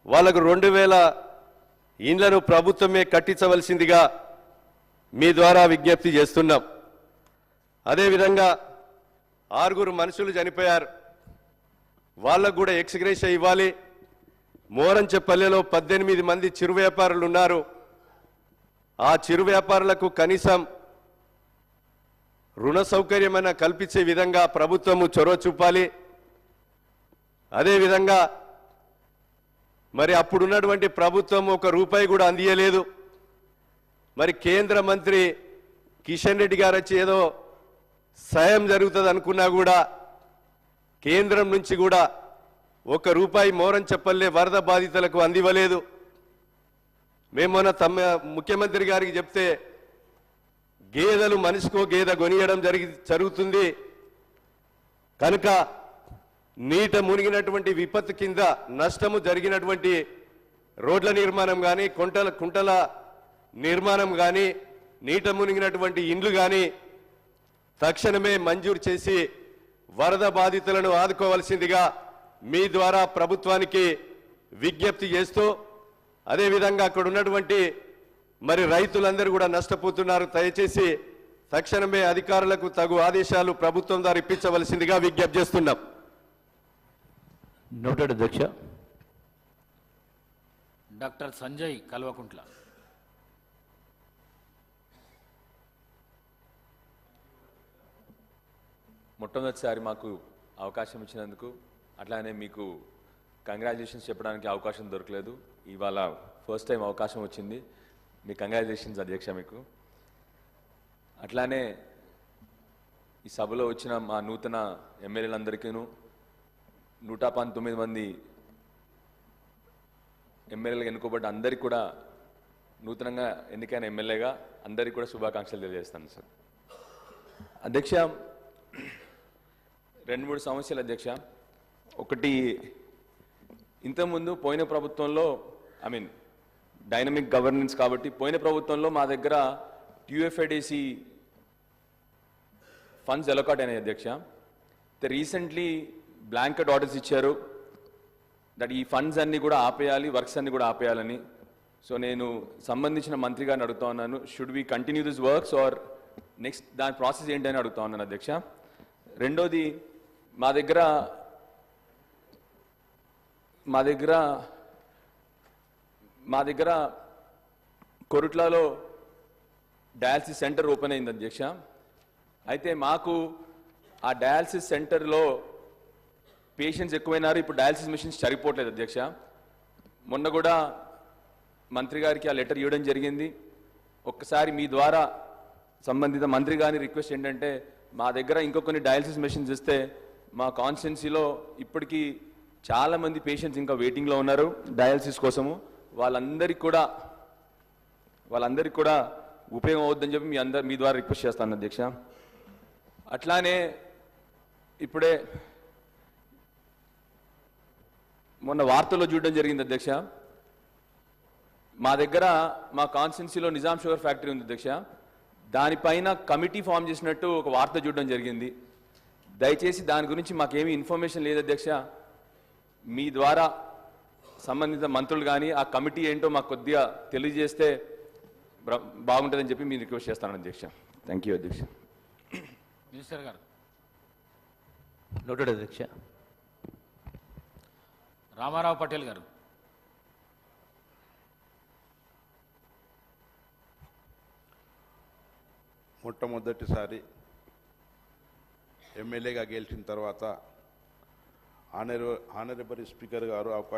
వాళ్ళకు 2000 ఇండ్లను ప్రభుత్వమే కట్టించవలసిందిగా మీ ద్వారా విజ్ఞప్తి చేస్తున్నాం. అదేవిధంగా 6 మనుషులు చనిపోయారు, వాళ్ళకు కూడా ఎక్స్గ్రేషియా ఇవ్వాలి. మోరంచెపల్లెలో 18 మంది చిరు వ్యాపారులు ఉన్నారు. ఆ చిరు వ్యాపారులకు కనీసం రుణ సౌకర్యమైన కల్పించే విధంగా ప్రభుత్వము చొరవ చూపాలి. అదేవిధంగా మరి అప్పుడున్నటువంటి ప్రభుత్వం ₹1 కూడా అందియలేదు. మరి కేంద్ర మంత్రి కిషన్ రెడ్డి గారు వచ్చి ఏదో సాయం జరుగుతుంది అనుకున్నా కూడా కేంద్రం నుంచి కూడా ₹1 మోరంచెపల్లె వరద బాధితులకు అందివ్వలేదు. మేము మొన్న ముఖ్యమంత్రి గారికి చెప్తే గేదెలు మనిషికో గేదె కొనియడం జరుగుతుంది కనుక నీట మునిగినటువంటి విపత్తు కింద నష్టము జరిగినటువంటి రోడ్ల నిర్మాణం కానీ కుంటల నిర్మాణం కానీ నీట మునిగినటువంటి ఇండ్లు కానీ తక్షణమే మంజూరు చేసి వరద బాధితులను ఆదుకోవాల్సిందిగా మీ ద్వారా ప్రభుత్వానికి విజ్ఞప్తి చేస్తూ, అదేవిధంగా అక్కడ ఉన్నటువంటి మరి రైతులందరూ కూడా నష్టపోతున్నారు. దయచేసి తక్షణమే అధికారులకు తగు ఆదేశాలు ప్రభుత్వం ద్వారా ఇప్పించవలసిందిగా విజ్ఞప్తి చేస్తున్నాం. నోటెడ్ అధ్యక్ష. డాక్టర్ సంజయ్ కల్వకుంట్ల. మొట్టమొదటిసారి మాకు అవకాశం ఇచ్చినందుకు, అట్లానే మీకు కంగ్రాచులేషన్స్ చెప్పడానికి అవకాశం దొరకలేదు. ఇవాళ ఫస్ట్ టైం అవకాశం వచ్చింది. మీ కంగ్రాచులేషన్స్ అధ్యక్ష మీకు. అట్లానే ఈ సభలో వచ్చిన మా నూతన ఎమ్మెల్యేలందరికీను 119 మంది ఎమ్మెల్యేలుగా ఎన్నుకోబడ్డ అందరికీ కూడా నూతనంగా ఎన్నికైన ఎమ్మెల్యేగా అందరికీ కూడా శుభాకాంక్షలు తెలియజేస్తాను సార్. అధ్యక్ష, 2-3 సమస్యలు అధ్యక్ష. ఒకటి, ఇంతకుముందు పోయిన ప్రభుత్వంలో డైనమిక్ గవర్నెన్స్ కాబట్టి పోయిన ప్రభుత్వంలో మా దగ్గర టీయూఎఫ్ఐడిసి ఫండ్స్ అలొకేట్ అయినాయి అధ్యక్ష. రీసెంట్లీ బ్లాంకెట్ ఆర్డర్స్ ఇచ్చారు దట్ ఈ ఫండ్స్ అన్నీ కూడా ఆపేయాలి, వర్క్స్ అన్నీ కూడా ఆపేయాలని. సో నేను సంబంధించిన మంత్రి గారిని అడుగుతా ఉన్నాను, should we continue this works or next దాని ప్రాసెస్ ఏంటని అడుగుతా ఉన్నాను అధ్యక్ష. రెండోది, మా దగ్గర కొరుట్లలో డయాలసిస్ సెంటర్ ఓపెన్ అయింది అధ్యక్ష. అయితే మాకు ఆ డయాలసిస్ సెంటర్లో పేషెంట్స్ ఎక్కువైనారు, ఇప్పుడు డయాలసిస్ మిషన్స్ సరిపోవట్లేదు అధ్యక్ష. మొన్న కూడా మంత్రి గారికి ఆ లెటర్ ఇవ్వడం జరిగింది. ఒక్కసారి మీ ద్వారా సంబంధిత మంత్రి గారిని రిక్వెస్ట్ ఏంటంటే, మా దగ్గర ఇంకో కొన్ని డయాలసిస్ మెషిన్స్ ఇస్తే మా కాన్స్టిట్యున్సీలో ఇప్పటికీ చాలామంది పేషెంట్స్ ఇంకా వెయిటింగ్లో ఉన్నారు డయాలసిస్ కోసము. వాళ్ళందరికీ కూడా ఉపయోగం అవుద్దని చెప్పి మీ ద్వారా రిక్వెస్ట్ చేస్తాను అధ్యక్ష. అట్లానే ఇప్పుడే మొన్న వార్తల్లో చూడడం జరిగింది అధ్యక్ష, మా దగ్గర మా కాన్స్టిట్యున్సీలో నిజాం షుగర్ ఫ్యాక్టరీ ఉంది అధ్యక్ష. దానిపైన కమిటీ ఫామ్ చేసినట్టు ఒక వార్త చూడడం జరిగింది. దయచేసి దాని గురించి మాకేమీ ఇన్ఫర్మేషన్ లేదు అధ్యక్ష. మీ ద్వారా సంబంధిత మంత్రులు కానీ ఆ కమిటీ ఏంటో మాకు కొద్దిగా తెలియజేస్తే బాగుంటుందని చెప్పి మీరు రిక్వెస్ట్ చేస్తాను అధ్యక్ష. థ్యాంక్ యూ అధ్యక్ష. మినిస్టర్ గారు. నోటెడ్ అధ్యక్ష. రామారావు పటేల్ గారు. మొట్టమొదటిసారి ఎమ్మెల్యేగా గెలిచిన తర్వాత ఆనరబుల్ స్పీకర్ గారు అవకాశం